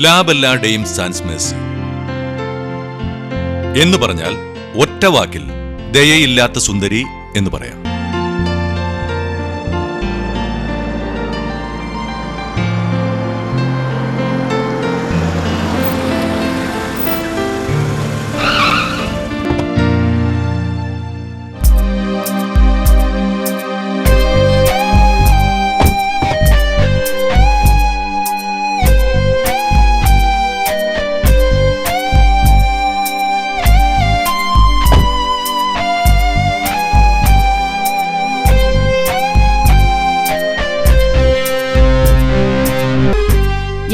ലാബെല്ലാടെയും sans Mercy എന്ന് പറഞ്ഞാൽ ഒറ്റ വാക്കിൽ ദയയില്ലാത്ത സുന്ദരി എന്ന് പറയാം.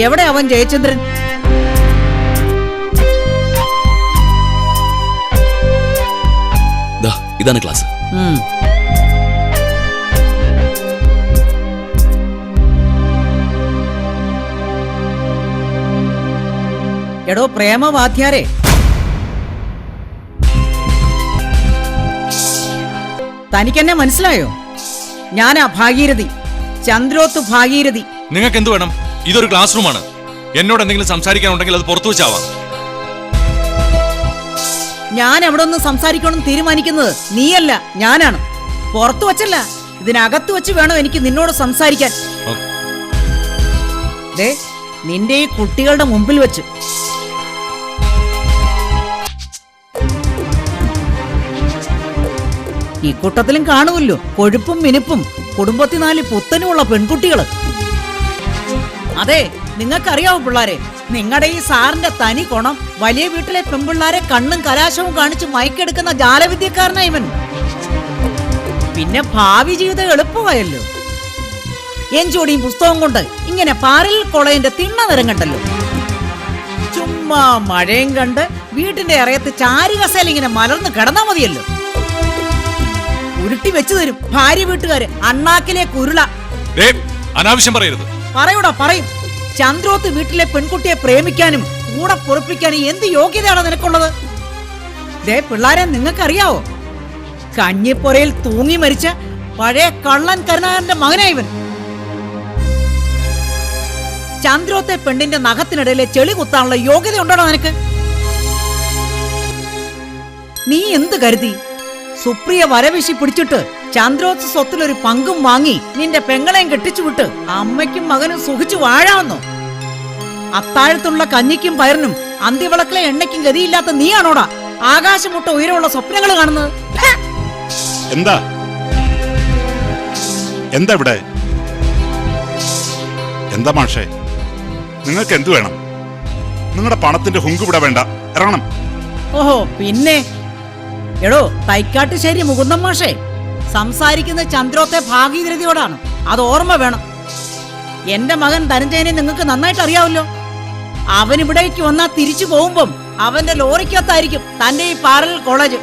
എവിടെ അവൻ ജയചന്ദ്രൻ? ഇതാണ് ക്ലാസ്. എടോ പ്രേമവാദ്യാരെ, തനിക്കെന്നെ മനസ്സിലായോ? ഞാനാ ഭാഗീരഥി, ചന്ദ്രോത്ത് ഭാഗീരഥി. നിങ്ങൾക്ക് എന്ത് വേണം? ഇതൊരു ക്ലാസ് റൂമാണ്. എന്നോട് എന്തെങ്കിലും സംസാരിക്കാനുണ്ടെങ്കിൽ അത് പുറത്തു വെച്ചാവാം. ഞാൻ എവിടെ ഒന്ന് സംസാരിക്കണം തീരുമാനിക്കുന്നത് നീയല്ല, ഞാനാണ്. പുറത്തു വച്ചല്ല, ഇതിനകത്ത് വെച്ച് വേണം എനിക്ക് നിന്നോട് സംസാരിക്കാൻ. ദേ, നിന്റെ ഈ കുട്ടികളുടെ മുമ്പിൽ വെച്ച്. ഈ കൂട്ടത്തിലും കാണുമല്ലോ കൊഴുപ്പും മിനുപ്പും കുടുംബത്തിൽ 4 പുത്തനുമുള്ള പെൺകുട്ടികള്. അതെ, നിങ്ങൾക്കറിയാവോ പിള്ളാരെ, നിങ്ങളുടെ ഈ സാറിന്റെ തനി കൊണം വലിയ വീട്ടിലെ പെൺപിള്ളാരെ കണ്ണും കലാശവും കാണിച്ച് മയക്കെടുക്കുന്ന ജാലവിദ്യക്കാരനാ ഇവൻ. പിന്നെ ഭാവി ജീവിതം എളുപ്പമായല്ലോ. എഞ്ചോടിയും പുസ്തകം കൊണ്ട് ഇങ്ങനെ പാറിൽ കൊളയന്റെ തിണ്ണ നിരം കണ്ടല്ലോ. ചുമ്മാ മഴയും കണ്ട് വീട്ടിന്റെ ഇറയത്ത് ചാരുകസേല ഇങ്ങനെ മലർന്ന് കിടന്നാ മതിയല്ലോ. ഉരുട്ടി വെച്ചു തരും ഭാര്യ വീട്ടുകാര് അണ്ണാക്കിലെ കുരുള. അനാവശ്യം പറയരുത്. പറയൂടാ, പറയും. ചന്ദ്രോത്ത് വീട്ടിലെ പെൺകുട്ടിയെ പ്രേമിക്കാനും കൂടെ പൊറപ്പിക്കാനും എന്ത് യോഗ്യതയാണ് നിനക്കുള്ളത്? ദേ പിള്ളാരെ, നിങ്ങൾക്കറിയാവോ, കഞ്ഞിപ്പൊരയിൽ തൂങ്ങി മരിച്ച പഴയ കള്ളൻ കരുണാകരന്റെ മകനായവൻ. ചന്ദ്രോത്തെ പെണ്ണിന്റെ നഖത്തിനിടയിലെ ചെളി കുത്താനുള്ള യോഗ്യത ഉണ്ടോടാ നിനക്ക്? നീ എന്ത് കരുതി? സുപ്രിയ വരവിശി പിടിച്ചിട്ട് ചന്ദ്രോത്ത് സ്വത്തിലൊരു പങ്കും വാങ്ങി നിന്റെ പെങ്ങളെയും കെട്ടിച്ചുവിട്ട് അമ്മയ്ക്കും മകനും സുഖിച്ചു വാഴാമെന്നോ? അത്താഴത്തുള്ള കഞ്ഞിക്കും പയറിനും അന്തിവിളക്കിലെ എണ്ണയ്ക്കും ഗതിയില്ലാത്ത നീയാണോടാ ആകാശമുട്ട ഉയരമുള്ള സ്വപ്നങ്ങൾ കാണുന്നത്? എന്താ എന്താ ഇവിടെ? എന്താ മാഷേ, നിങ്ങൾക്ക് എന്തു വേണം? നിങ്ങളുടെ പണത്തിന്റെ ഹുങ്ക് ഇവിടെ വേണ്ട, ഇറങ്ങണം. ഓഹോ, പിന്നെ എടോ തൈക്കാട്ടുശ്ശേരി മുകുന്ദൻ മാഷേ, സംസാരിക്കുന്ന ചന്ദ്രോത്തെ ഭാഗീരഥിയോടാണ്, അത് ഓർമ്മ വേണം. എന്റെ മകൻ ധനഞ്ജയനെ നിങ്ങൾക്ക് നന്നായിട്ട് അറിയാവല്ലോ. അവൻ ഇവിടേക്ക് വന്നാ തിരിച്ചു പോകുമ്പം അവന്റെ ലോറിക്കകത്തായിരിക്കും തന്റെ ഈ പാരലൽ കോളേജ്.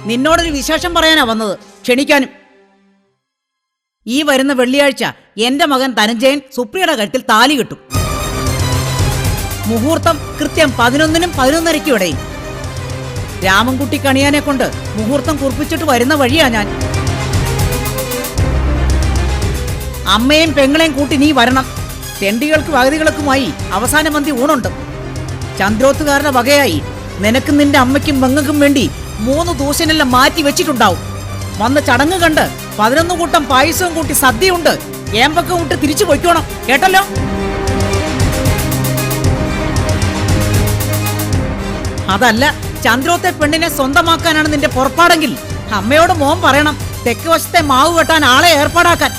നിന്നോടൊരു വിശേഷം പറയാനാ വന്നത്, ക്ഷണിക്കാനും. ഈ വരുന്ന വെള്ളിയാഴ്ച എന്റെ മകൻ ധനഞ്ജയൻ സുപ്രിയയുടെ കഴുത്തിൽ താലി കെട്ടും. മുഹൂർത്തം കൃത്യം 11-നും 11:30-ക്കും ഇടയിൽ. രാമൻകുട്ടി കണിയാനെ കൊണ്ട് മുഹൂർത്തം കുറിപ്പിച്ചിട്ട് വരുന്ന വഴിയാ ഞാൻ. അമ്മയും പെങ്ങളെയും കൂട്ടി നീ വരണം. തെണ്ടികൾക്ക് വകതികൾക്കുമായി അവസാന മന്തി ഊണുണ്ട്. ചന്ദ്രോത്തുകാരുടെ വകയായി നിനക്കും നിന്റെ അമ്മയ്ക്കും പെങ്ങൾക്കും വേണ്ടി 3 ദൂഷനെല്ലാം മാറ്റി വെച്ചിട്ടുണ്ടാവും. വന്ന് ചടങ്ങ് കണ്ട് 11 കൂട്ടം പായസവും കൂട്ടി സദ്യയുണ്ട് ഏമ്പക്കം വിട്ട് തിരിച്ചു പൊയ്ക്കോണം, കേട്ടല്ലോ? അതല്ല, ചന്ദ്രോത്തെ പെണ്ണിനെ സ്വന്തമാക്കാനാണ് നിന്റെ പുറപ്പാടെങ്കിൽ അമ്മയോട് മോൻ പറയണം തെക്ക് വശത്തെ മാവ് വെട്ടാൻ ആളെ ഏർപ്പാടാക്കാൻ.